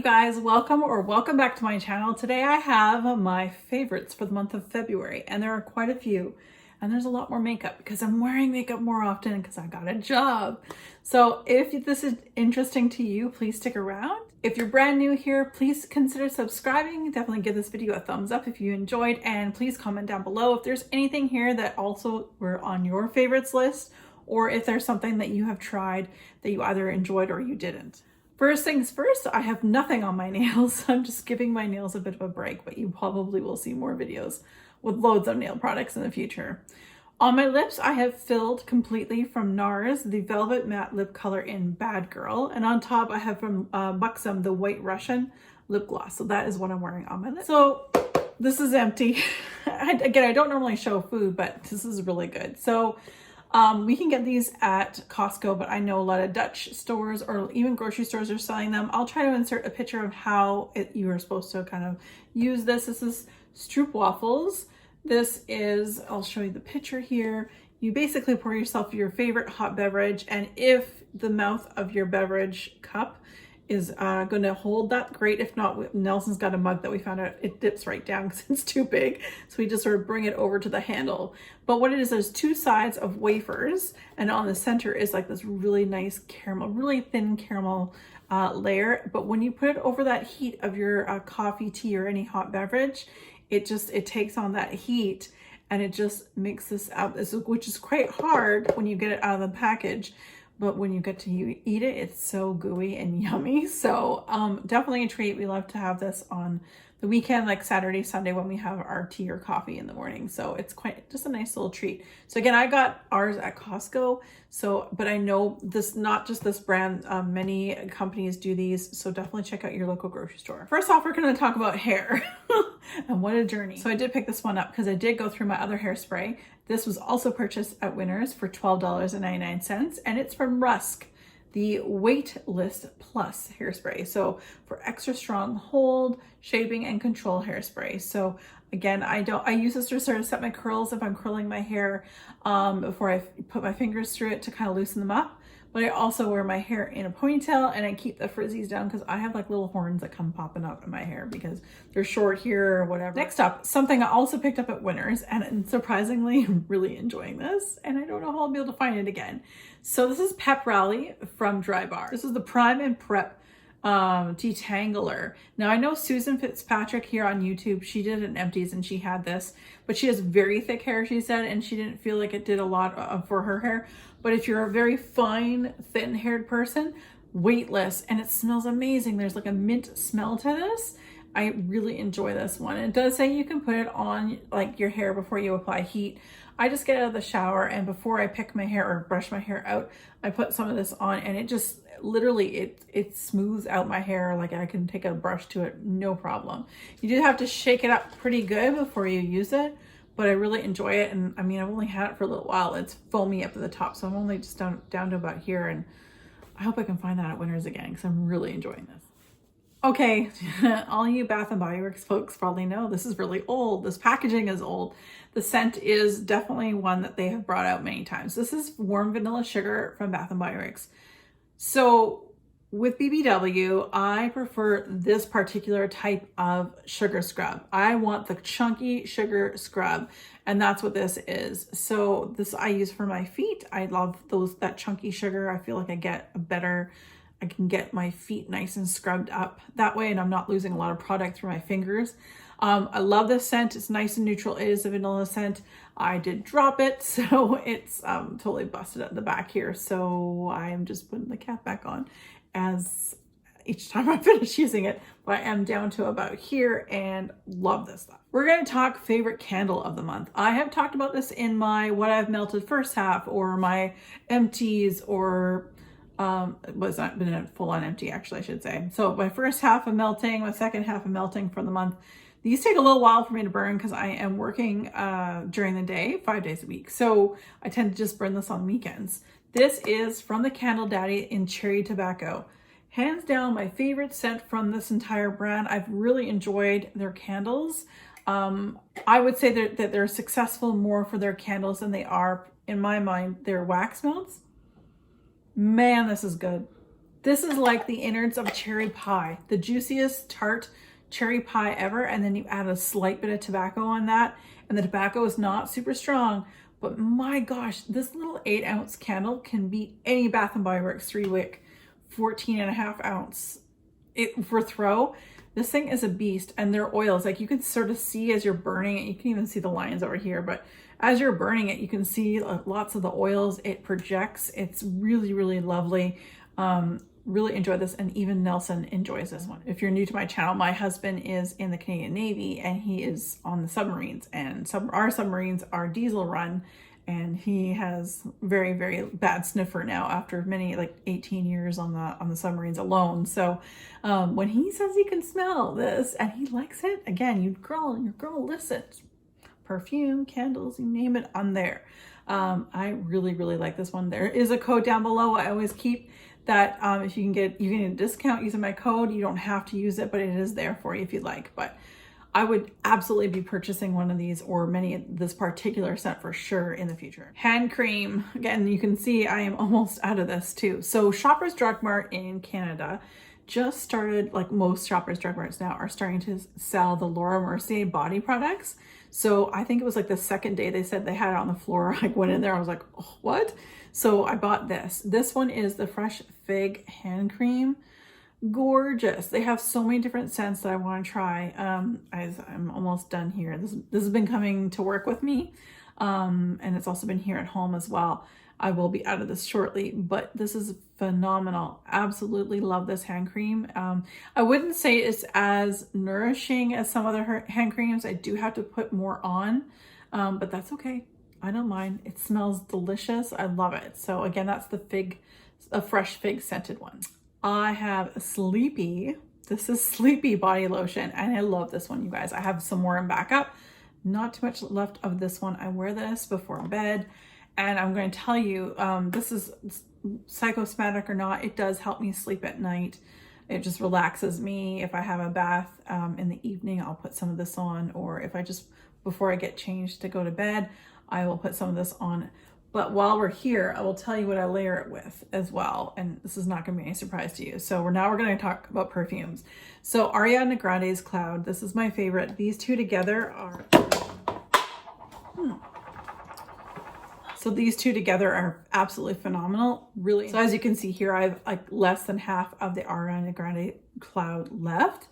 you guys, welcome back to my channel. Today I have my favorites for the month of February, and there are quite a few, and there's a lot more makeup because I'm wearing makeup more often because I got a job. So if this is interesting to you, please stick around. If you're brand new here, please consider subscribing. Definitely give this video a thumbs up if you enjoyed, and please comment down below if there's anything here that also were on your favorites list, or if there's something that you have tried that you either enjoyed or you didn't. First things first, I have nothing on my nails. I'm just giving my nails a bit of a break, but you probably will see more videos with loads of nail products in the future. On my lips, I have filled completely from NARS the Velvet Matte Lip Color in Bad Girl. And on top, I have from Buxom the White Russian Lip Gloss. So that is what I'm wearing on my lips. So this is empty. Again, I don't normally show food, but this is really good. So we can get these at Costco, but I know a lot of Dutch stores or even grocery stores are selling them. I'll try to insert a picture of how you are supposed to kind of use this. This is STROOPWAFELS. This is, I'll show you the picture here. You basically pour yourself your favorite hot beverage, and if the mouth of your beverage cup is going to hold that, great. If not, Nelson's got a mug that we found out it dips right down because it's too big. So we just sort of bring it over to the handle. But what it is, there's two sides of wafers, and on the center is like this really nice caramel, really thin caramel layer. But when you put it over that heat of your coffee, tea, or any hot beverage, it takes on that heat and it just makes this out, which is quite hard when you get it out of the package. But when you get to eat it, it's so gooey and yummy. So definitely a treat. We love to have this on the weekend, like Saturday, Sunday, when we have our tea or coffee in the morning. So it's quite just a nice little treat. So again, I got ours at Costco. But I know this, not just this brand, many companies do these. So definitely check out your local grocery store. First off, we're going to talk about hair and what a journey. So I did pick this one up because I did go through my other hairspray. This was also purchased at Winners for $12.99, and it's from Rusk, the Weightless Plus hairspray. So for extra strong hold, shaping, and control hairspray. So again, I use this to sort of set my curls if I'm curling my hair before I put my fingers through it to kind of loosen them up. But I also wear my hair in a ponytail, and I keep the frizzies down because I have like little horns that come popping up in my hair because they're short here or whatever. Next up, something I also picked up at Winners, and surprisingly, I'm really enjoying this, and I don't know how I'll be able to find it again. So this is Pep Rally from Dry Bar. This is the Prime and Prep detangler. Now I know Susan Fitzpatrick here on YouTube, she did an empties and she had this, but she has very thick hair, she said, and she didn't feel like it did a lot for her hair. But if you're a very fine, thin haired person, weightless, and it smells amazing. There's like a mint smell to this. I really enjoy this one. It does say you can put it on like your hair before you apply heat. I just get out of the shower, and before I pick my hair or brush my hair out, I put some of this on, and it just literally, it smooths out my hair. Like I can take a brush to it, no problem. You do have to shake it up pretty good before you use it, but I really enjoy it. And I mean, I've only had it for a little while. It's foamy up to the top, so I'm only just down to about here, and I hope I can find that at Winners again because I'm really enjoying this. Okay, all you Bath & Body Works folks probably know this is really old. This packaging is old. The scent is definitely one that they have brought out many times. This is Warm Vanilla Sugar from Bath & Body Works. So with BBW, I prefer this particular type of sugar scrub. I want the chunky sugar scrub, and that's what this is. So this I use for my feet. I love that chunky sugar. I feel like I can get my feet nice and scrubbed up that way, and I'm not losing a lot of product through my fingers. I love this scent. It's nice and neutral. It is a vanilla scent. I did drop it, so it's totally busted at the back here. So I'm just putting the cap back on as each time I finish using it. But I am down to about here and love this stuff. We're going to talk favorite candle of the month. I have talked about this in my What I've Melted first half, or my empties, or it was not been a full-on empty, actually, I should say. So my first half of melting, my second half of melting for the month. These take a little while for me to burn because I am working during the day, 5 days a week. So I tend to just burn this on weekends. This is from the Candle Daddy in Cherry Tobacco. Hands down, my favorite scent from this entire brand. I've really enjoyed their candles. I would say that they're successful more for their candles than they are, in my mind, their wax melts. Man, this is good. This is like the innards of cherry pie, the juiciest tart cherry pie ever. And then you add a slight bit of tobacco on that. And the tobacco is not super strong, but my gosh, this little 8-ounce candle can beat any Bath & Body Works 3-wick 14.5-ounce for throw. This thing is a beast. And their oils, like you can sort of see as you're burning it, you can even see the lines over here, but as you're burning it, you can see lots of the oils it projects. It's really, really lovely. Really enjoy this, and even Nelson enjoys this one. If you're new to my channel, my husband is in the Canadian Navy and he is on the submarines, and our submarines are diesel run, and he has very, very bad sniffer now after many, like 18 years on the submarines alone. So when he says he can smell this and he likes it, again, your girl listens. Perfume, candles, you name it, on there. I really, really like this one. There is a code down below. I always keep that if you can get a discount using my code. You don't have to use it, but it is there for you if you'd like. But I would absolutely be purchasing one of these, or many of this particular set for sure, in the future. Hand cream. Again, you can see I am almost out of this too. So Shoppers Drug Mart in Canada just started, like most Shoppers Drug Marts now, are starting to sell the Laura Mercier body products. So I think it was like the second day they said they had it on the floor. I went in there, I was like, oh, what? So I bought this. This one is the Fresh Fig Hand Cream. Gorgeous. They have so many different scents that I want to try. I'm almost done here. This has been coming to work with me. And it's also been here at home as well. I will be out of this shortly, but this is phenomenal. Absolutely love this hand cream. I wouldn't say it's as nourishing as some other hand creams. I do have to put more on, but that's okay. I don't mind. It smells delicious. I love it. So again, that's a fresh fig scented one. I have Sleepy. This is Sleepy body lotion, and I love this one, you guys. I have some more in backup. Not too much left of this one. I wear this before bed, and I'm going to tell you, this is psychosomatic or not, it does help me sleep at night. It just relaxes me. If I have a bath in the evening, I'll put some of this on, or if I just, before I get changed to go to bed, I will put some of this on. But while we're here, I will tell you what I layer it with as well. And this is not going to be any surprise to you. So now we're going to talk about perfumes. So Ariana Grande's Cloud, this is my favorite. These two together are... So these two together are absolutely phenomenal. Really. So as you can see here, I have like less than half of the Ariana Grande Cloud left.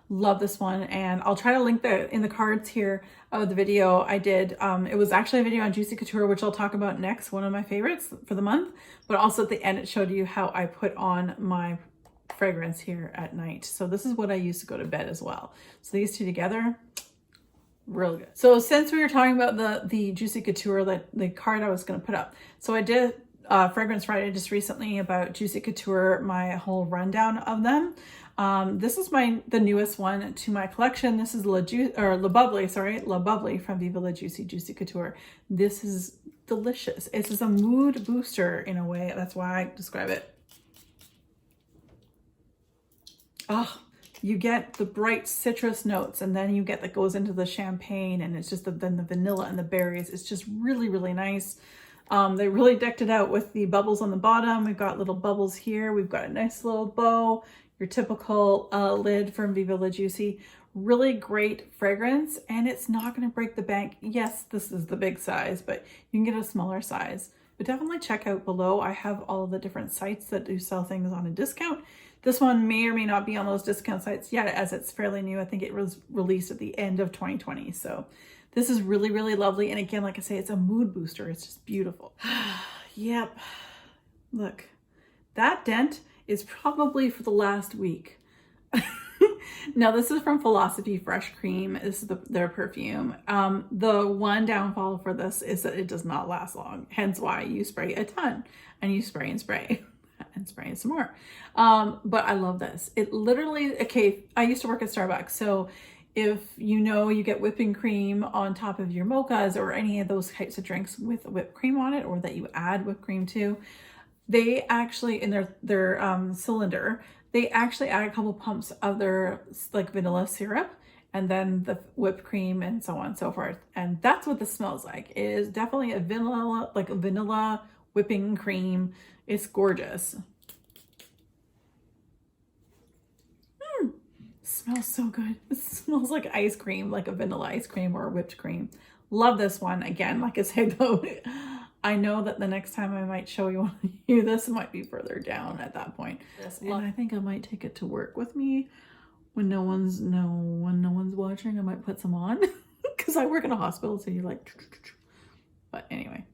Love this one, and I'll try to link that in the cards here of the video I did. It was actually a video on Juicy Couture, which I'll talk about next, one of my favorites for the month, but also at the end it showed you how I put on my fragrance here at night. So this is what I use to go to bed as well. So these two together, real good. So since we were talking about the Juicy Couture, the card I was going to put up, so I did Fragrance Friday just recently about Juicy Couture, my whole rundown of them. This is the newest one to my collection. This is La Bubbly from Viva La Juicy Couture. This is delicious. This is a mood booster in a way. That's why I describe it. Oh, you get the bright citrus notes, and then you get that goes into the champagne, and it's just then the vanilla and the berries. It's just really, really nice. They really decked it out with the bubbles on the bottom. We've got little bubbles here. We've got a nice little bow. Your typical lid from Viva La Juicy. Really great fragrance, and it's not going to break the bank. Yes, this is the big size, but you can get a smaller size. But definitely check out below. I have all of the different sites that do sell things on a discount. This one may or may not be on those discount sites yet, as it's fairly new. I think it was released at the end of 2020. So this is really, really lovely. And again, like I say, it's a mood booster. It's just beautiful. Yep. Look, that dent is probably for the last week. Now this is from Philosophy Fresh Cream. This is their perfume. The one downfall for this is that it does not last long, hence why you spray a ton and you spray and spray and spray some more. But I love this. It literally, okay, I used to work at Starbucks, so if you get whipping cream on top of your mochas or any of those types of drinks with whipped cream on it, or that you add whipped cream to, they actually, in their cylinder, they actually add a couple pumps of their like vanilla syrup, and then the whipped cream and so on and so forth. And that's what this smells like. It is definitely a vanilla whipping cream. It's gorgeous. Smells so good. It smells like ice cream, like a vanilla ice cream or whipped cream. Love this one. Again, like I said though, I know that the next time I might show you this might be further down at that point. And I think I might take it to work with me when no one's watching. I might put some on because I work in a hospital, so you're like, but anyway.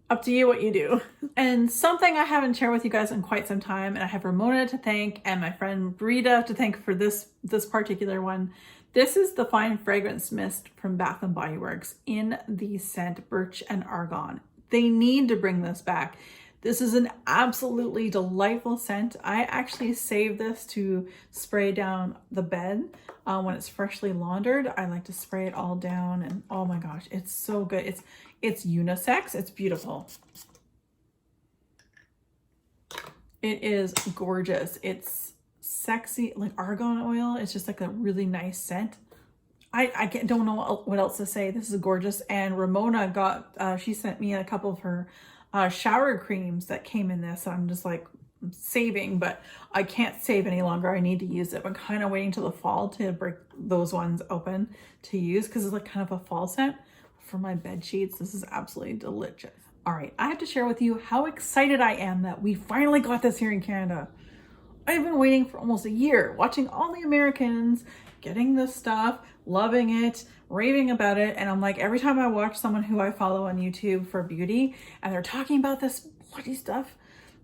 Up to you what you do. And something I haven't shared with you guys in quite some time, and I have Ramona to thank and my friend Brita to thank for this particular one. This is the Fine Fragrance Mist from Bath & Body Works in the scent Birch and Argan. They need to bring this back. This is an absolutely delightful scent. I actually save this to spray down the bed when it's freshly laundered. I like to spray it all down, and oh my gosh, it's so good. It's unisex. It's beautiful. It is gorgeous. It's sexy, like argan oil. It's just like a really nice scent. I don't know what else to say. This is gorgeous. And Ramona got, she sent me a couple of her shower creams that came in this. I'm just like saving, but I can't save any longer. I need to use it. I'm kind of waiting till the fall to break those ones open to use because it's like kind of a fall scent for my bed sheets. This is absolutely delicious. All right, I have to share with you how excited I am that we finally got this here in Canada. I've been waiting for almost a year, watching all the Americans getting this stuff, loving it, raving about it. And I'm like, every time I watch someone who I follow on YouTube for beauty and they're talking about this bloody stuff,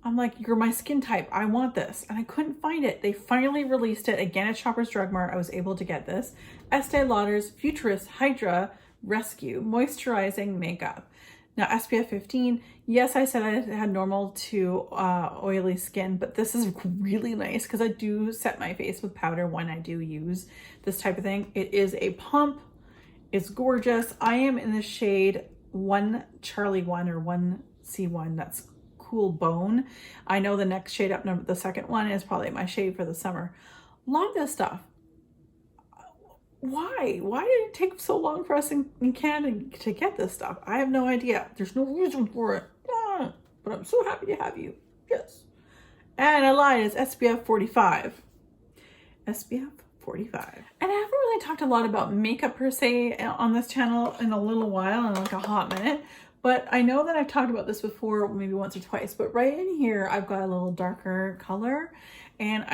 I'm like, you're my skin type. I want this. And I couldn't find it. They finally released it again at Shoppers Drug Mart. I was able to get this. Estee Lauder's Futurist Hydra Rescue Moisturizing Makeup. Now SPF 15, yes, I said I had normal to oily skin, but this is really nice because I do set my face with powder when I do use this type of thing. It is a pump. It's gorgeous. I am in the shade 1 Charlie 1 or 1C1. That's Cool Bone. I know the next shade up, the second one is probably my shade for the summer. Love this stuff. Why did it take so long for us in Canada to get this stuff? I have no idea. There's no reason for it. But I'm so happy to have you. Yes. And I lied, it's SPF 45. SPF 45. And I haven't really talked a lot about makeup per se on this channel in a little while, in like a hot minute. But I know that I've talked about this before, maybe once or twice, but right in here, I've got a little darker color. And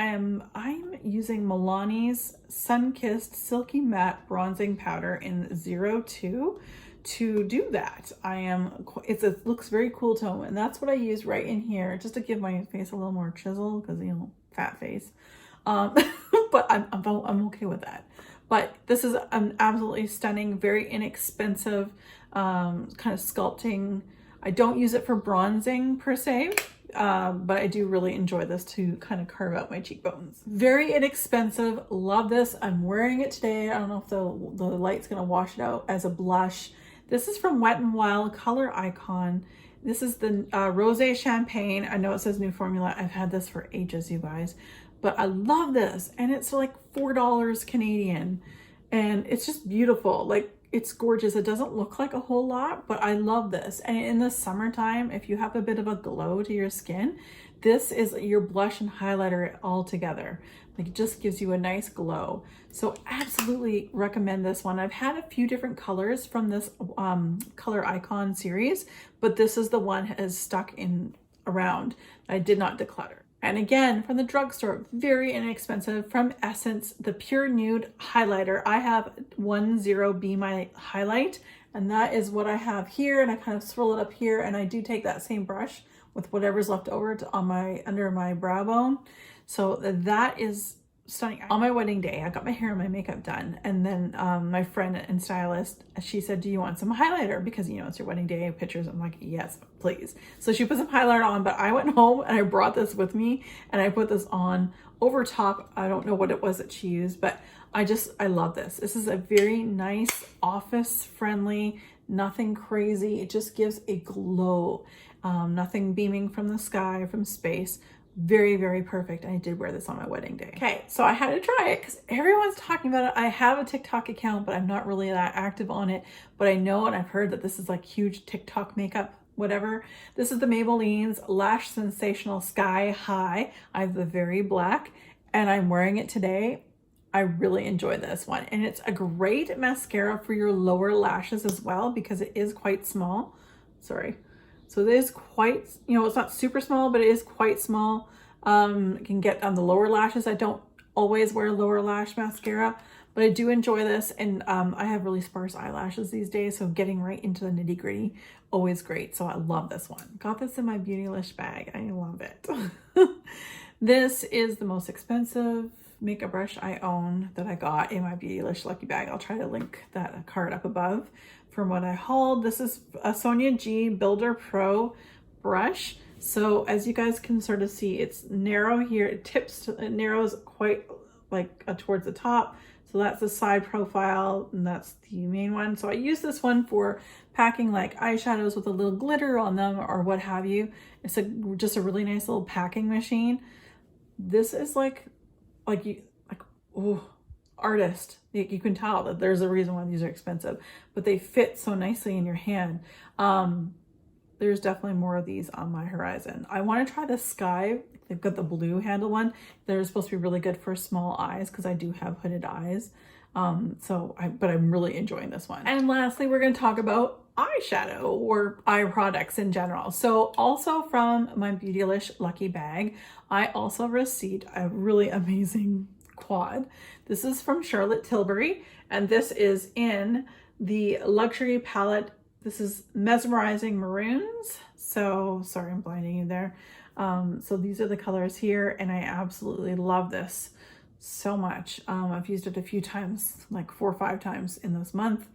I'm using Milani's Sun-Kissed Silky Matte Bronzing Powder in 02 to do that. It looks very cool tone, and that's what I use right in here just to give my face a little more chisel because, you know, fat face. But I'm okay with that. But this is an absolutely stunning, very inexpensive kind of sculpting. I don't use it for bronzing per se. But I do really enjoy this to kind of carve out my cheekbones. Very inexpensive. Love this. I'm wearing it today. I don't know if the light's going to wash it out as a blush. This is from Wet n Wild Color Icon. This is the Rosé Champagne. I know it says new formula. I've had this for ages, you guys. But I love this. And it's like $4 Canadian. And it's just beautiful. Like, it's gorgeous. It doesn't look like a whole lot, but I love this. And in the summertime, if you have a bit of a glow to your skin, this is your blush and highlighter all together. Like, it just gives you a nice glow. So absolutely recommend this one. I've had a few different colors from this Color Icon series, but this is the one that has stuck in around. I did not declutter. And again, from the drugstore, very inexpensive, from Essence, the Pure Nude Highlighter. I have 10B my highlight, and that is what I have here, and I kind of swirl it up here, and I do take that same brush with whatever's left over under my brow bone. So that is stunning. On my wedding day, I got my hair and my makeup done, and then my friend and stylist, she said, do you want some highlighter? Because, you know, it's your wedding day pictures. I'm like, yes, please. So she put some highlighter on, but I went home and I brought this with me and I put this on over top. I don't know what it was that she used, but I love this. This is a very nice, office friendly, nothing crazy. It just gives a glow, nothing beaming from the sky, from space. Very, very perfect. I did wear this on my wedding day. Okay, so I had to try it because everyone's talking about it. I have a TikTok account, but I'm not really that active on it. But I know and I've heard that this is like huge TikTok makeup, whatever. This is the Maybelline's Lash Sensational Sky High. I have the very black and I'm wearing it today. I really enjoy this one. And it's a great mascara for your lower lashes as well, because it is quite small. Sorry. So it is quite, you know, it's not super small, but it is quite small. It can get on the lower lashes. I don't always wear lower lash mascara, but I do enjoy this. And I have really sparse eyelashes these days, so getting right into the nitty gritty, always great. So I love this one. Got this in my Beautylish bag. I love it. This is the most expensive makeup brush I own that I got in my Beautylish lucky bag. I'll try to link that card up above from what I hauled. This is a Sonia G Builder Pro brush. So as you guys can sort of see, it's narrow here. It narrows quite like towards the top. So that's the side profile, and that's the main one. So I use this one for packing like eyeshadows with a little glitter on them or what have you. It's just a really nice little packing machine. This is oh, artist. You can tell that there's a reason why these are expensive, but they fit so nicely in your hand. There's definitely more of these on my horizon. I want to try the Sky. They've got the blue handle one. They're supposed to be really good for small eyes because I do have hooded eyes. But I'm really enjoying this one. And lastly, we're going to talk about eyeshadow or eye products in general. So also from my Beautylish lucky bag, I also received a really amazing quad. This is from Charlotte Tilbury, and this is in the luxury palette. This is Mesmerizing Maroons. So sorry, I'm blinding you there. So these are the colors here, and I absolutely love this so much. I've used it a few times, like 4 or 5 times in this month.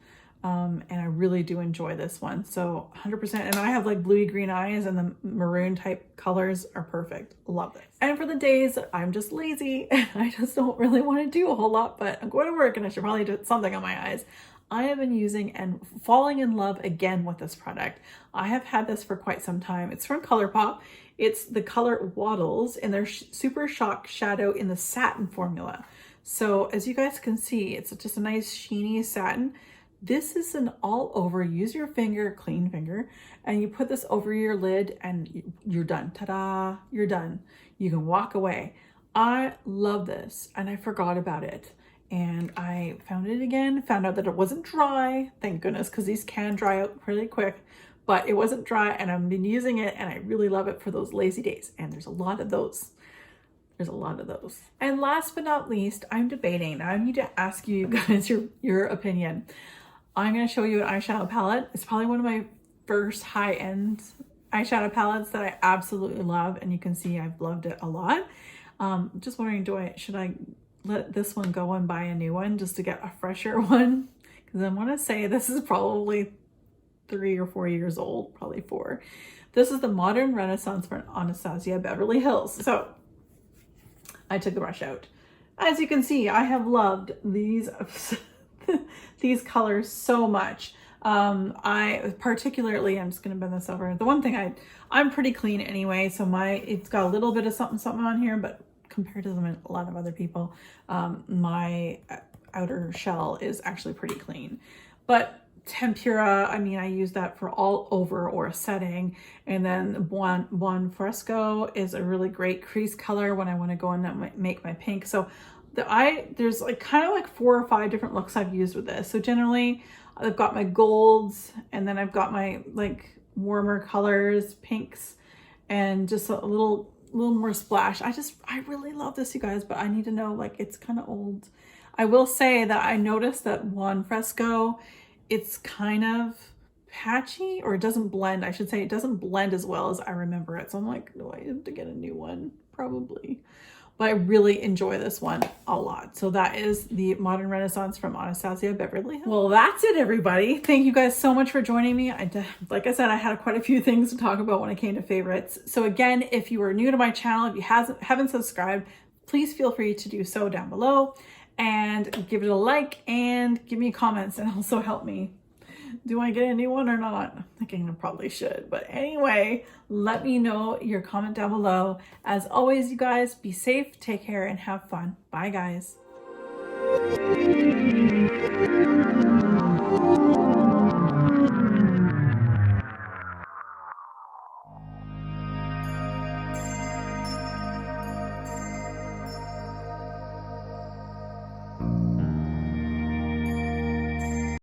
And I really do enjoy this one. So 100%. And I have like bluey green eyes, and the maroon type colors are perfect. Love this. And for the days I'm just lazy and I just don't really want to do a whole lot, but I'm going to work and I should probably do something on my eyes, I have been using and falling in love again with this product. I have had this for quite some time. It's from ColourPop. It's the color Waddles in their Super Shock Shadow in the satin formula. So as you guys can see, it's just a nice sheeny satin. This is an all over, use your finger, clean finger, and you put this over your lid and you're done. Ta-da, you're done. You can walk away. I love this, and I forgot about it. And I found it again, found out that it wasn't dry. Thank goodness, because these can dry out pretty quick, but it wasn't dry, and I've been using it, and I really love it for those lazy days. And there's a lot of those. There's a lot of those. And last but not least, I'm debating. Now I need to ask you guys your opinion. I'm going to show you an eyeshadow palette. It's probably one of my first high-end eyeshadow palettes that I absolutely love, and you can see I've loved it a lot. Just wondering, should I let this one go and buy a new one just to get a fresher one? Because I want to say this is probably 3 or 4 years old, probably 4. This is the Modern Renaissance from Anastasia Beverly Hills. So I took the brush out. As you can see, I have loved these these colors so much. I particularly, I'm just gonna bend this over. The one thing I'm pretty clean anyway, so it's got a little bit of something on here, but compared to a lot of other people, my outer shell is actually pretty clean. But Tempura, I mean, I use that for all over or a setting. And then Buon Fresco is a really great crease color when I want to go and make my pink. So there's like kind of like 4 or 5 different looks I've used with this. So generally I've got my golds, and then I've got my like warmer colors, pinks, and just a little more splash. I really love this, you guys, but I need to know, like, it's kind of old. I will say that I noticed that Buon Fresco, it's kind of patchy, or it doesn't blend. I should say it doesn't blend as well as I remember it. So I'm like, do I have to get a new one? Probably. But I really enjoy this one a lot. So that is the Modern Renaissance from Anastasia Beverly Hills. Well, that's it, everybody. Thank you guys so much for joining me. Like I said, I had quite a few things to talk about when it came to favorites. So again, if you are new to my channel, if you haven't subscribed, please feel free to do so down below, and give it a like and give me comments, and also help me. Do I get a new one or not? I'm thinking I probably should. But anyway, let me know your comment down below. As always, you guys, be safe, take care, and have fun. Bye, guys.